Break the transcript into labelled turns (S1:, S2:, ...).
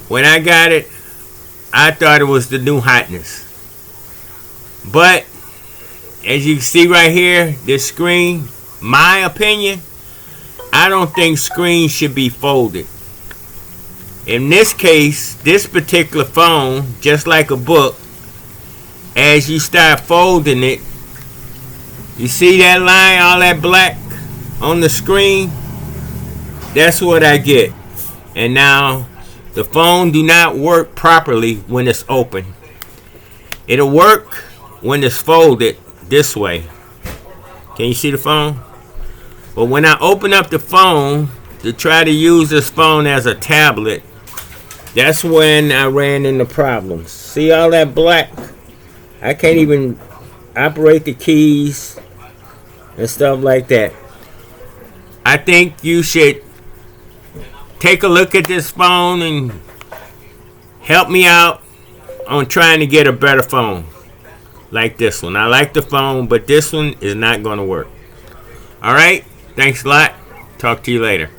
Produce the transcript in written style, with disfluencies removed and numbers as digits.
S1: When I got it, I thought it was the new hotness. But as you can see right here, this screen, my opinion, I don't think screens should be folded. In this case, this particular phone, just like a book, as you start folding it, you see that line, all that black on the screen? That's what I get. And now, the phone do not work properly when it's open. It'll work when it's folded this way. Can you see the phone? But when I open up the phone to try to use this phone as a tablet, that's when I ran into problems. See all that black? I can't even operate the keys and stuff like that. I think you should take a look at this phone and help me out on trying to get a better phone like this one. I like the phone, but this one is not going to work. Alright, thanks a lot. Talk to you later.